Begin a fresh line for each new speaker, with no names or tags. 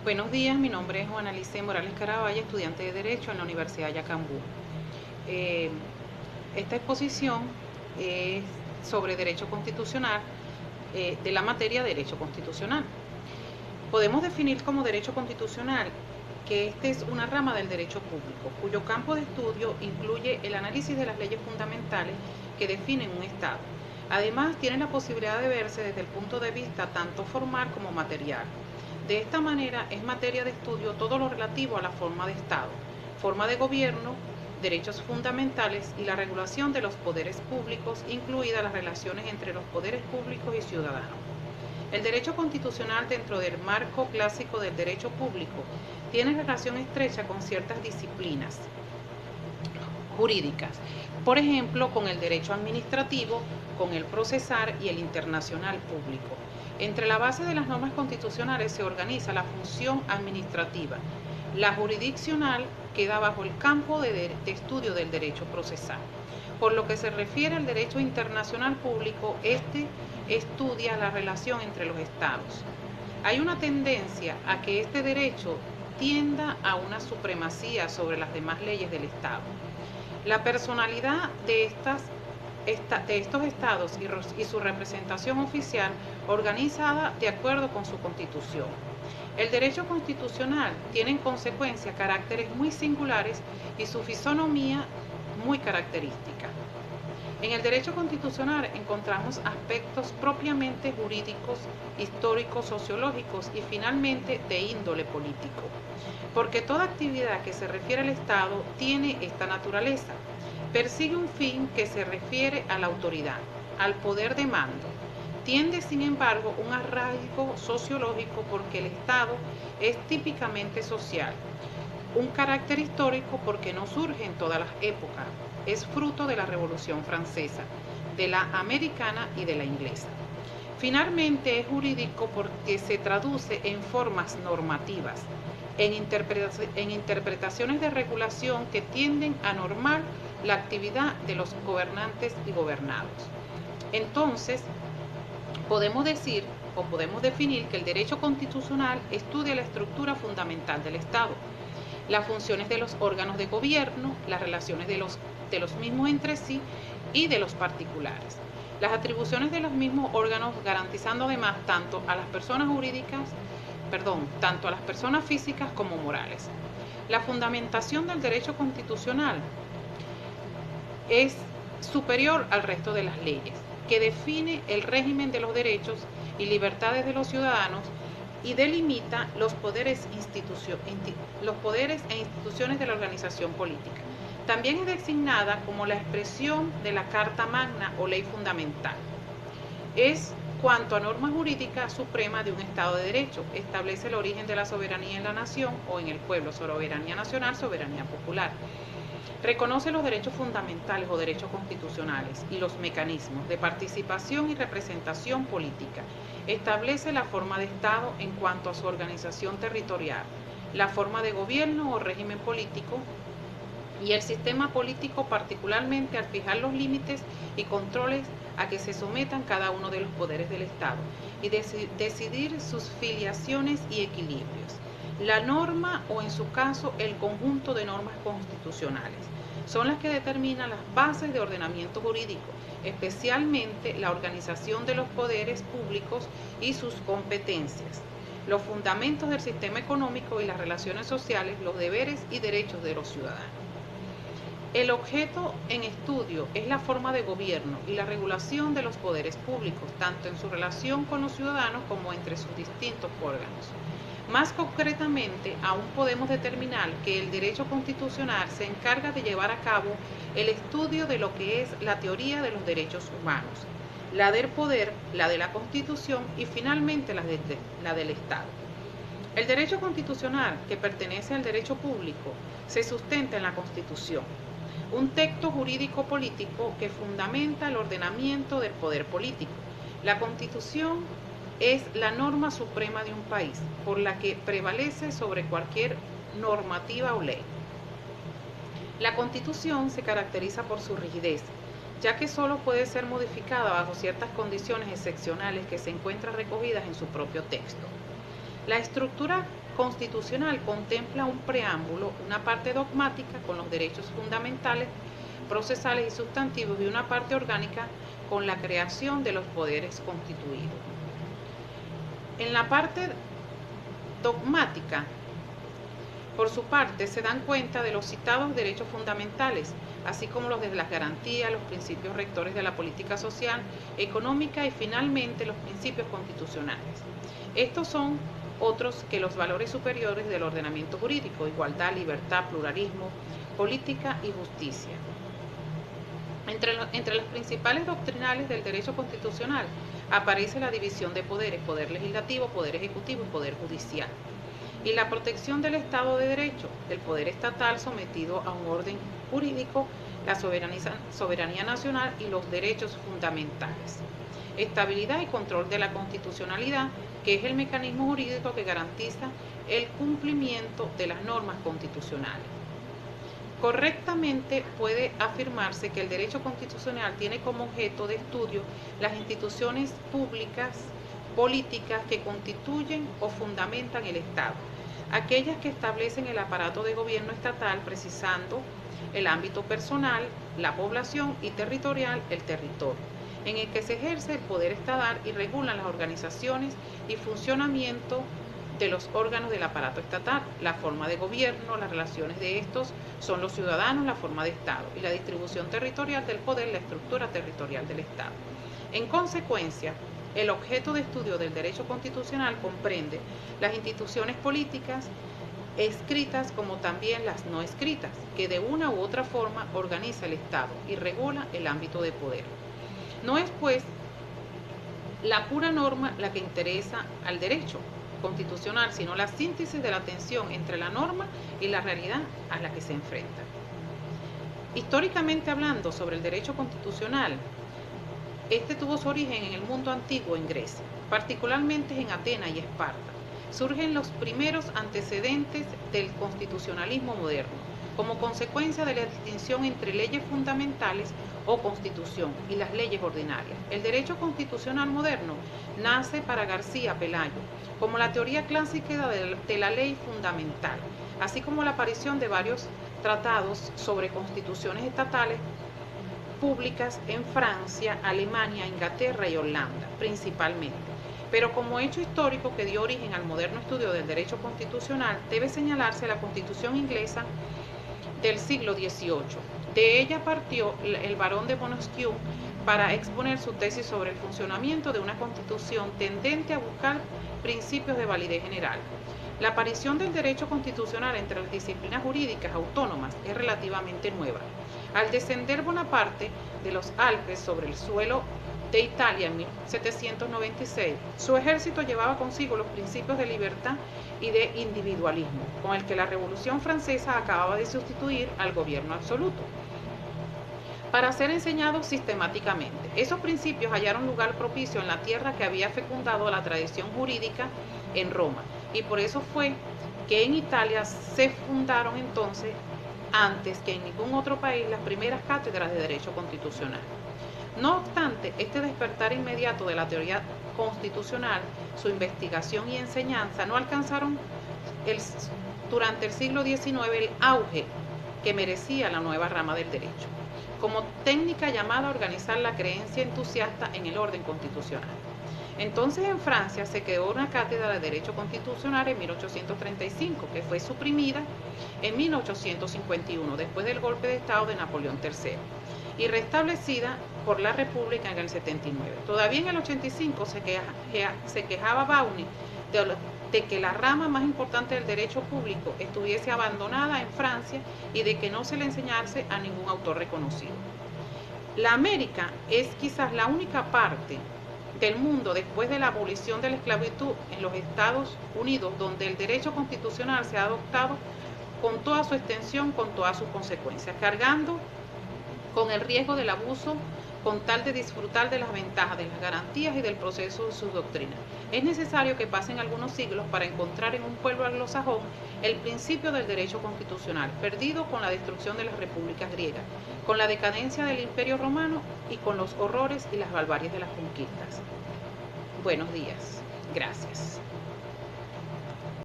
Buenos días, mi nombre es Juana Alice Morales Caraballo, estudiante de Derecho en la Universidad Yacambú. Eh, esta exposición es sobre Derecho Constitucional, de la materia Derecho Constitucional. Podemos definir como Derecho Constitucional que este es una rama del derecho público, cuyo campo de estudio incluye el análisis de las leyes fundamentales que definen un Estado. Además, tiene la posibilidad de verse desde el punto de vista tanto formal como material. De esta manera, es materia de estudio todo lo relativo a la forma de Estado, forma de gobierno, derechos fundamentales y la regulación de los poderes públicos, incluidas las relaciones entre los poderes públicos y ciudadanos. El derecho constitucional, dentro del marco clásico del derecho público, tiene relación estrecha con ciertas disciplinas jurídicas, por ejemplo, con el derecho administrativo, con el procesal y el internacional público. Entre la base de las normas constitucionales se organiza la función administrativa. La jurisdiccional queda bajo el campo de estudio del derecho procesal. Por lo que se refiere al derecho internacional público, este estudia la relación entre los estados. Hay una tendencia a que este derecho tienda a una supremacía sobre las demás leyes del Estado. La personalidad de estos estados y su representación oficial organizada de acuerdo con su constitución. El derecho constitucional tiene en consecuencia caracteres muy singulares y su fisonomía muy característica. En el derecho constitucional encontramos aspectos propiamente jurídicos, históricos, sociológicos y finalmente de índole político, porque toda actividad que se refiere al Estado tiene esta naturaleza. Persigue un fin que se refiere a la autoridad, al poder de mando. Tiende, sin embargo, un arraigo sociológico porque el Estado es típicamente social. Un carácter histórico porque no surge en todas las épocas. Es fruto de la Revolución Francesa, de la americana y de la inglesa. Finalmente es jurídico porque se traduce en formas normativas, en interpretaciones de regulación que tienden a normar la actividad de los gobernantes y gobernados. Entonces, podemos decir o podemos definir que el derecho constitucional estudia la estructura fundamental del Estado, las funciones de los órganos de gobierno, las relaciones de los mismos entre sí y de los particulares, las atribuciones de los mismos órganos, garantizando además tanto a las personas físicas como morales. La fundamentación del derecho constitucional es superior al resto de las leyes, que define el régimen de los derechos y libertades de los ciudadanos y delimita los poderes e instituciones de la organización política. También es designada como la expresión de la Carta Magna o ley fundamental. Es, cuanto a norma jurídica suprema de un Estado de Derecho, establece el origen de la soberanía en la nación o en el pueblo, soberanía nacional, soberanía popular. Reconoce los derechos fundamentales o derechos constitucionales y los mecanismos de participación y representación política. Establece la forma de Estado en cuanto a su organización territorial, la forma de gobierno o régimen político y el sistema político, particularmente al fijar los límites y controles a que se sometan cada uno de los poderes del Estado y decidir sus filiaciones y equilibrios. La norma o, en su caso, el conjunto de normas constitucionales son las que determinan las bases de ordenamiento jurídico, especialmente la organización de los poderes públicos y sus competencias, los fundamentos del sistema económico y las relaciones sociales, los deberes y derechos de los ciudadanos. El objeto en estudio es la forma de gobierno y la regulación de los poderes públicos, tanto en su relación con los ciudadanos como entre sus distintos órganos. Más concretamente, aún podemos determinar que el derecho constitucional se encarga de llevar a cabo el estudio de lo que es la teoría de los derechos humanos, la del poder, la de la Constitución y finalmente la del Estado. El derecho constitucional, que pertenece al derecho público, se sustenta en la Constitución, un texto jurídico político que fundamenta el ordenamiento del poder político. La Constitución es la norma suprema de un país, por la que prevalece sobre cualquier normativa o ley. La Constitución se caracteriza por su rigidez, ya que solo puede ser modificada bajo ciertas condiciones excepcionales que se encuentran recogidas en su propio texto. La estructura constitucional contempla un preámbulo, una parte dogmática con los derechos fundamentales, procesales y sustantivos, y una parte orgánica con la creación de los poderes constituidos. En la parte dogmática, por su parte, se dan cuenta de los citados derechos fundamentales, así como los de las garantías, los principios rectores de la política social, económica y finalmente los principios constitucionales. Estos son otros que los valores superiores del ordenamiento jurídico: igualdad, libertad, pluralismo, política y justicia. Entre las principales doctrinales del derecho constitucional aparece la división de poderes: poder legislativo, poder ejecutivo y poder judicial, y la protección del Estado de Derecho, del poder estatal sometido a un orden jurídico, la soberanía nacional y los derechos fundamentales. Estabilidad y control de la constitucionalidad, que es el mecanismo jurídico que garantiza el cumplimiento de las normas constitucionales. Correctamente puede afirmarse que el derecho constitucional tiene como objeto de estudio las instituciones públicas, políticas que constituyen o fundamentan el Estado, aquellas que establecen el aparato de gobierno estatal, precisando el ámbito personal, la población, y territorial, el territorio, en el que se ejerce el poder estatal, y regulan las organizaciones y funcionamiento de los órganos del aparato estatal, la forma de gobierno, las relaciones de estos son los ciudadanos, la forma de Estado, y la distribución territorial del poder, la estructura territorial del Estado. En consecuencia, el objeto de estudio del derecho constitucional comprende las instituciones políticas escritas como también las no escritas, que de una u otra forma organiza el Estado y regula el ámbito de poder. No es, pues, la pura norma la que interesa al derecho constitucional, sino la síntesis de la tensión entre la norma y la realidad a la que se enfrenta. Históricamente hablando, sobre el derecho constitucional, este tuvo su origen en el mundo antiguo, en Grecia, particularmente en Atenas y Esparta. Surgen los primeros antecedentes del constitucionalismo moderno, como consecuencia de la distinción entre leyes fundamentales o constitución y las leyes ordinarias. El derecho constitucional moderno nace para García Pelayo como la teoría clásica de la ley fundamental, así como la aparición de varios tratados sobre constituciones estatales públicas en Francia, Alemania, Inglaterra y Holanda, principalmente. Pero como hecho histórico que dio origen al moderno estudio del derecho constitucional, debe señalarse la Constitución inglesa del siglo XVIII. De ella partió el barón de Montesquieu para exponer su tesis sobre el funcionamiento de una constitución tendente a buscar principios de validez general. La aparición del derecho constitucional entre las disciplinas jurídicas autónomas es relativamente nueva. Al descender Bonaparte de los Alpes sobre el suelo de Italia en 1796, su ejército llevaba consigo los principios de libertad y de individualismo, con el que la Revolución Francesa acababa de sustituir al gobierno absoluto, para ser enseñados sistemáticamente. Esos principios hallaron lugar propicio en la tierra que había fecundado la tradición jurídica en Roma, y por eso fue que en Italia se fundaron entonces, antes que en ningún otro país, las primeras cátedras de derecho constitucional. No obstante, este despertar inmediato de la teoría constitucional, su investigación y enseñanza no alcanzaron durante el siglo XIX el auge que merecía la nueva rama del derecho, como técnica llamada a organizar la creencia entusiasta en el orden constitucional. Entonces, en Francia se creó una cátedra de Derecho Constitucional en 1835, que fue suprimida en 1851, después del golpe de Estado de Napoleón III, y restablecida por la República en el 79. Todavía en el 85 se quejaba Bauni de que la rama más importante del derecho público estuviese abandonada en Francia y de que no se le enseñase a ningún autor reconocido. La América es quizás la única parte del mundo después de la abolición de la esclavitud en los Estados Unidos donde el derecho constitucional se ha adoptado con toda su extensión, con todas sus consecuencias, cargando con el riesgo del abuso con tal de disfrutar de las ventajas, de las garantías y del proceso de sus doctrinas. Es necesario que pasen algunos siglos para encontrar en un pueblo anglosajón el principio del derecho constitucional, perdido con la destrucción de las repúblicas griegas, con la decadencia del Imperio Romano y con los horrores y las barbaries de las conquistas. Buenos días. Gracias.